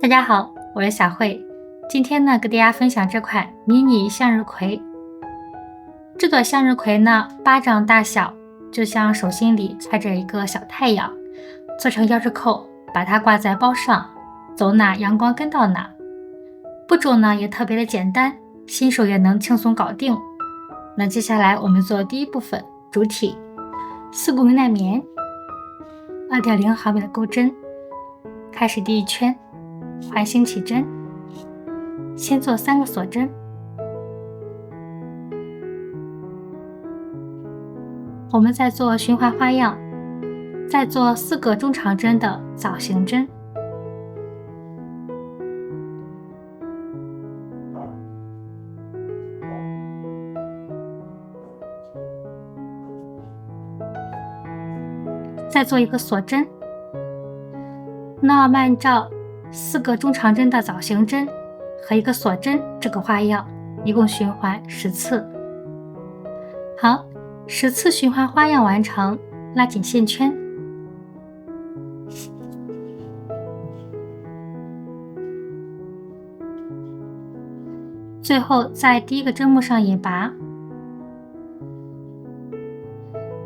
大家好，我是小慧。今天呢，跟大家分享这款迷你向日葵。这朵向日葵呢，巴掌大小，就像手心里揣着一个小太阳，做成钥匙扣，把它挂在包上，走哪阳光跟到哪。步骤呢也特别的简单，新手也能轻松搞定。那接下来我们做第一部分，主体4股耐棉，2.0毫米的钩针，开始第一圈，环形起针，先做3个锁针，我们再做循环花样，再做4个中长针的枣形针，再做一个锁针。那我们按照4个中长针的枣形针和1个锁针这个花样，一共循环10次。好，10次循环花样完成，拉紧线圈。最后在第一个针目上引拔。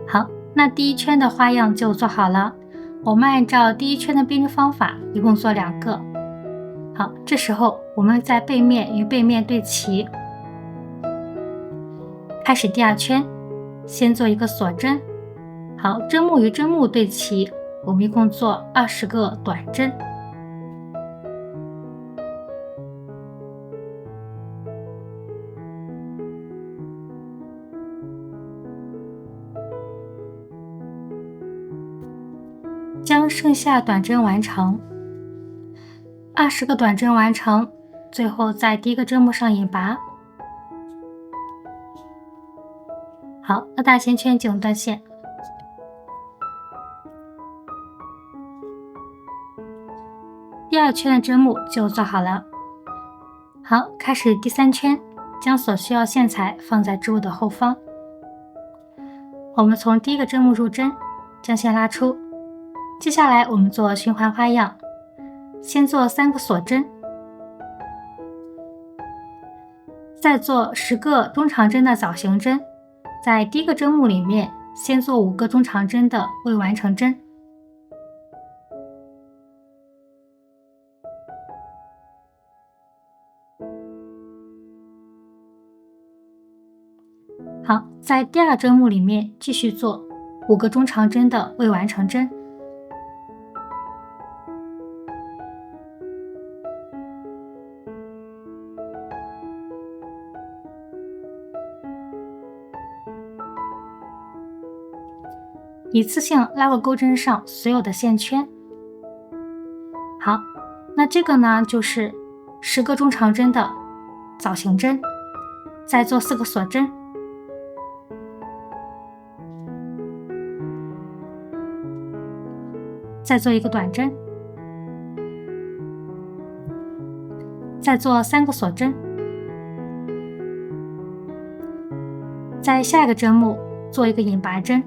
好，那第一圈的花样就做好了。我们按照第一圈的编织方法，一共做2个。好，这时候我们在背面与背面对齐，开始第2圈，先做1个锁针。好，针目与针目对齐，我们一共做20个短针。将剩下短针完成，20个短针完成，最后在第一个针目上引拔。好，拉大线圈进入断线。第2圈的针目就做好了。好，开始第3圈，将所需要线材放在织物的后方。我们从第一个针目入针，将线拉出。接下来我们做循环花样，先做3个锁针，再做10个中长针的枣形针，在第一个针目里面先做5个中长针的未完成针。好，在第2针目里面继续做5个中长针的未完成针。一次性拉过钩针上所有的线圈。好，那这个呢就是10个中长针的枣形针，再做4个锁针，再做1个短针，再做3个锁针，在下一个针目做1个引拔针。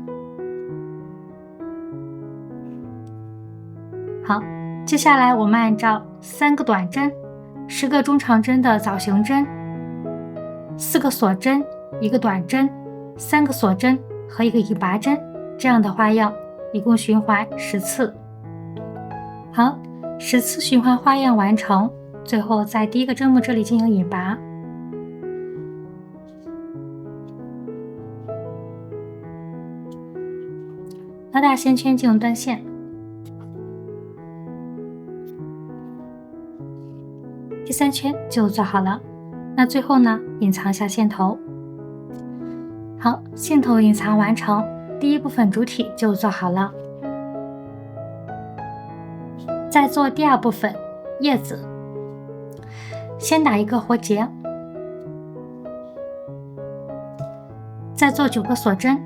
好，接下来我们按照3个短针、10个中长针的枣形针、4个锁针、1个短针、3个锁针和1个引拔针这样的花样，一共循环10次。好，10次循环花样完成，最后在第一个针目这里进行引拔。拉大线圈进入断线。第3圈就做好了。那最后呢，隐藏一下线头。好，线头隐藏完成，第一部分主体就做好了。再做第2部分叶子，先打1个活结，再做9个锁针，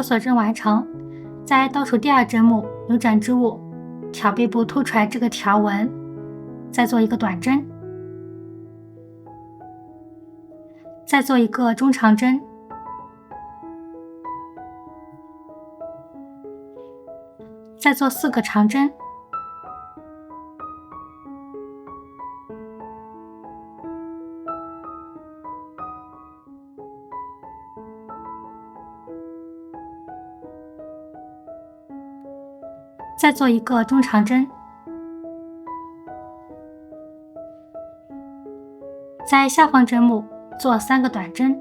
锁针完成。在倒数第2针目扭转织物，挑背部凸出来这个条纹，再做1个短针，再做1个中长针，再做4个长针，再做1个中长针，在下方针目做3个短针。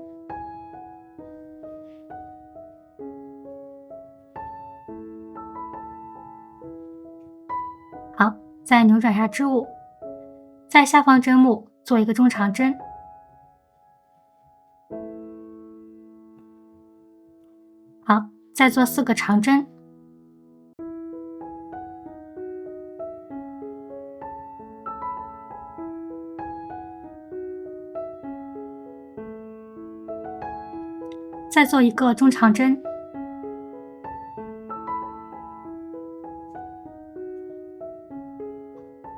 好，再扭转下织物，在下方针目做1个中长针。好，再做4个长针。再做1个中长针，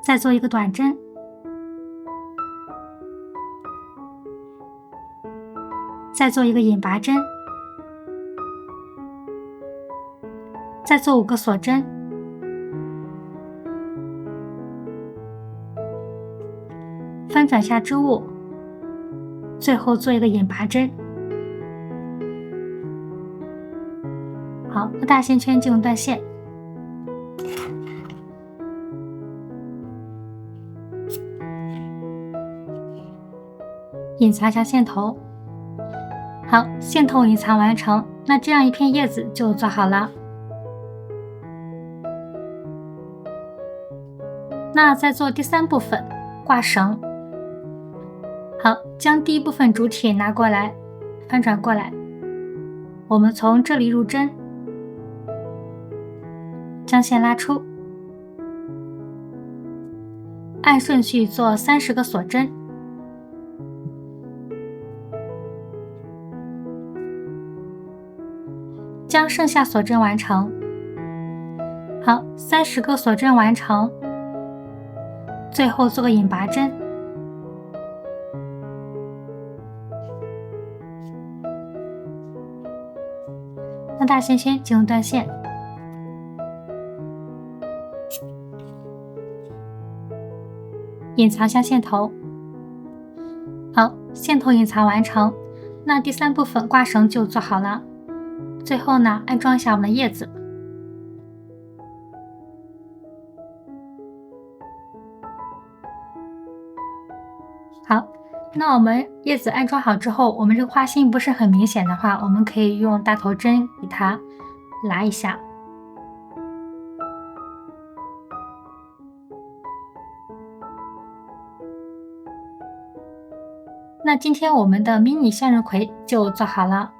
再做1个短针，再做1个引拔针，再做5个锁针，翻转下织物，最后做1个引拔针。好，大线圈进入断线，隐藏下线头。好，线头隐藏完成，那这样一片叶子就做好了。那再做第3部分，挂绳。好，将第1部分主体拿过来，翻转过来，我们从这里入针，将线拉出，按顺序做30个锁针，将剩下锁针完成。好，30个锁针完成，最后做个引拔针，让大线圈进入断线。隐藏下线头。好，线头隐藏完成，那第3部分挂绳就做好了。最后呢，安装一下我们的叶子。好，那我们叶子安装好之后，我们这个花心不是很明显的话，我们可以用大头针给它拉一下。那今天我们的迷你向日葵就做好了。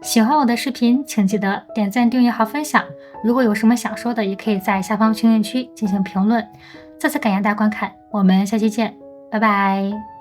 喜欢我的视频，请记得点赞、订阅和分享。如果有什么想说的，也可以在下方评论区进行评论。再次感谢大家观看，我们下期见，拜拜。